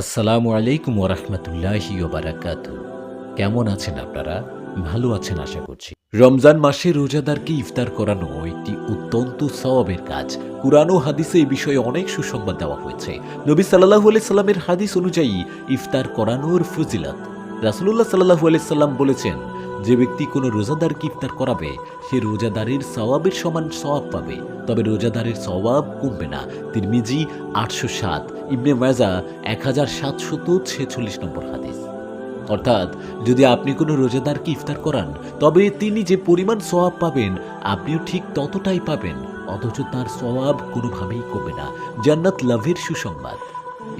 আসসালামু আলাইকুম ওরহমতুল্লাহি ওবারাকাতু। কেমন আছেন আপনারা? ভালো আছেন আশা করছি। রমজান মাসে রোজাদারকে ইফতার করানো একটি অত্যন্ত সওয়াবের কাজ। কুরআন ও হাদিসে এই বিষয়ে অনেক সুসংবাদ দেওয়া হয়েছে। নবী সাল্লাল্লাহু আলাইহি সাল্লামের হাদিস অনুযায়ী ইফতার করানোর ফজিলত, রাসূলুল্লাহ সাল্লাল্লাহু আলাইহি সাল্লাম বলেছেন, যে ব্যক্তি কোনো রোজাদারকে ইফতার করাবে সে রোজাদারের সওয়াবের সমান সওয়াব পাবে, তবে রোজাদারের সওয়াব কমবে না। তিরমিজি ৮০৭, ইবনে মাজাহ ১৭৪৬ নম্বর হাদিস। অর্থাৎ যদি আপনি কোনো রোজাদারকে ইফতার করান তবে তিনি যে পরিমাণ সওয়াব পাবেন আপনিও ঠিক ততটাই পাবেন, অথচ তার সওয়াব কোনোভাবেই কমবে না। জান্নাত লাভের সুসংবাদ।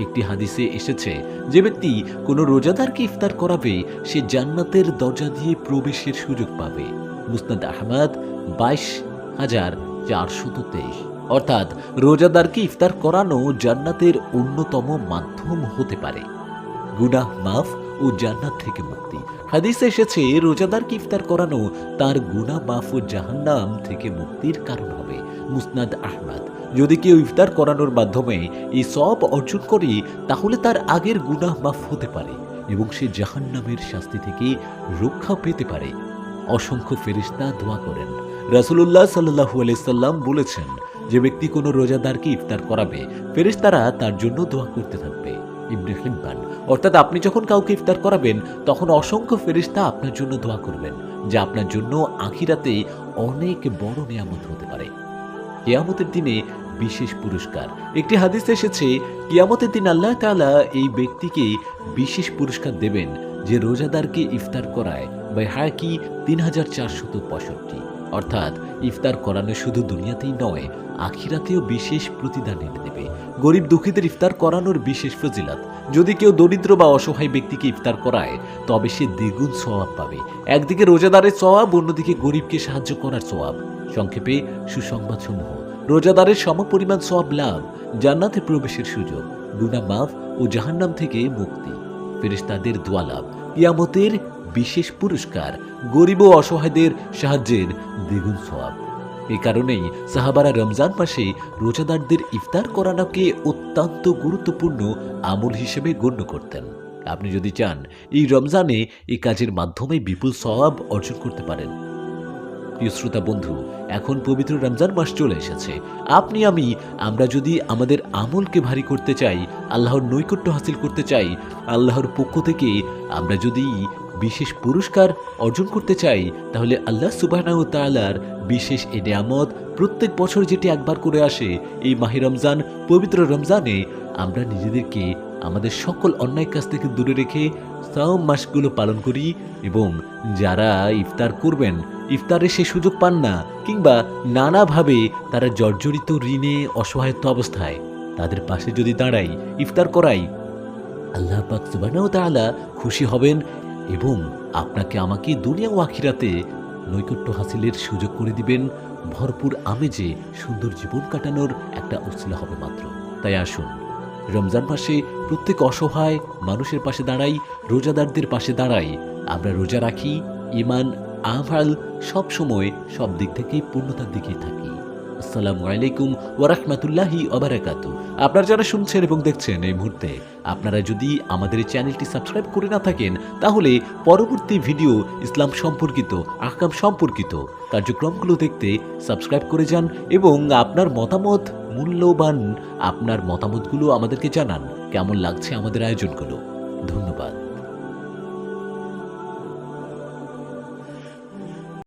একটি হাদিসে এসেছে, যে ব্যক্তি কোনো রোজাদারকে ইফতার করাবে সে জান্নাতের দরজা দিয়ে প্রবেশের সুযোগ পাবে। মুসনাদ আহমদ ২২,৪২৩। অর্থাৎ রোজাদারকে ইফতার করানো জান্নাতের অন্যতম মাধ্যম হতে পারে। গুনাহ মাফ ও জান্নাত থেকে মুক্তি। হাদিসে এসেছে, রোজাদারকে ইফতার করানো তার গুনাহ মাফ ও জাহান্নাম থেকে মুক্তির কারণ হবে। মুসনাদ আহমদ। যদি কেউ ইফতার করানোর মাধ্যমে এই সওয়াব অর্জন করে তাহলে তার আগের গুনাহ মাফ হতে পারে এবং সে জাহান্নামের শাস্তি থেকে রক্ষা পেতে পারে। অসংখ্য ফেরেশতা দোয়া করেন। রাসূলুল্লাহ সাল্লাল্লাহু আলাইহি সাল্লাম বলেছেন, যে ব্যক্তি কোনো রোজাদারকে ইফতার করাবে ফেরেশতারা তার জন্য দোয়া করতে থাকবে। ইবনে হিব্বান। অর্থাৎ আপনি যখন কাউকে ইফতার করাবেন তখন অসংখ্য ফেরেশতা আপনার জন্য দোয়া করবেন, যা আপনার জন্য আখিরাতে অনেক বড় নিয়ামত হতে পারে। কিয়ামতের দিনে বিশেষ পুরস্কার। একটি হাদিসে এসেছে, কিয়ামতের দিন আল্লাহ তাআলা এই ব্যক্তিকে বিশেষ পুরস্কার দেবেন যে রোজাদারকে ইফতার করায়। বাইহাকি ৩৪৬৫। অর্থাৎ ইফতার করানো শুধু দুনিয়াতেই নয়, আখিরাতেও বিশেষ প্রতিদান এনে দেবে। গরিব দুঃখীদের ইফতার করানোর বিশেষ ফজিলত। যদি কেউ দরিদ্র বা অসহায় ব্যক্তিকে ইফতার করায় তবে সে দ্বিগুণ সওয়াব পাবে। একদিকে রোজাদারের সওয়াব, অন্যদিকে গরিবকে সাহায্য করার সওয়াব। সংক্ষেপে সুসংবাদ সমূহ: রোজাদারের সমপরিমাণ সওয়াব লাভ, জান্নাতে প্রবেশের সুযোগ, গুনাহ মাফ ও জাহান্নাম থেকে মুক্তি, ফেরেশতাদের দোয়া লাভ, কিয়ামতের বিশেষ পুরস্কার, গরিব ও অসহায়দের সাহায্যের দ্বিগুণ সওয়াব। এ কারণেই সাহাবারা রমজান মাসে রোজাদারদের ইফতার করানোকে অত্যন্ত গুরুত্বপূর্ণ আমল হিসেবে গণ্য করতেন। আপনি যদি চান এই রমজানে এই কাজের মাধ্যমে বিপুল সওয়াব অর্জন করতে পারেন। প্রিয় শ্রোতা বন্ধু, এখন পবিত্র রমজান মাস চলে এসেছে। আমরা যদি আমাদের আমলকে ভারী করতে চাই, আল্লাহর নৈকট্য হাসিল করতে চাই, আল্লাহর পক্ষ থেকে আমরা যদি বিশেষ পুরস্কার অর্জন করতে চাই, তাহলে আল্লাহ সুবহানাহু ওয়া তাআলার বিশেষ এই নিয়ামত প্রত্যেক বছর যেটি একবার করে আসে, এই মাহে রমজান, পবিত্র রমজানে আমরা নিজেদেরকে আমাদের সকল অন্যায় কাজ থেকে দূরে রেখে সাওম মাসগুলো পালন করি এবং যারা ইফতার করবেন, ইফতারে সে সুযোগ পান না কিংবা নানাভাবে তারা জর্জরিত ঋণে অসহায়ত্ব অবস্থায়, তাদের পাশে যদি দাঁড়াই, ইফতার করাই, আল্লাহ পাক সুবহানাহু ওয়া তাআলা খুশি হবেন এবং আপনাকে আমাকে দুনিয়া ও আখিরাতে নৈকট্য হাসিলের সুযোগ করে দিবেন। ভরপুর আমেজে সুন্দর জীবন কাটানোর একটা উসিলা হবে মাত্র। তাই আসুন রমজান মাসে প্রত্যেক অসহায় মানুষের পাশে দাঁড়াই, রোজাদারদের পাশে দাঁড়াই। আমরা রোজা রাখি, ঈমান আমল সব সময় সব দিক থেকেই পূর্ণতার দিকেই থাকি। আসসালামু আলাইকুম ওয়া রাহমাতুল্লাহি ওয়া বারাকাতুহু। আপনারা যারা শুনছেন এবং দেখছেন এই মুহূর্তে, আপনারা যদি আমাদের এই চ্যানেলটি সাবস্ক্রাইব করে না থাকেন তাহলে পরবর্তী ভিডিও ইসলাম সম্পর্কিত, আহকাম সম্পর্কিত কার্যক্রমগুলো দেখতে সাবস্ক্রাইব করে যান এবং আপনার মূল্যবান মতামতগুলো আমাদেরকে জানান। কেমন লাগছে আমাদের আয়োজনগুলো। ধন্যবাদ।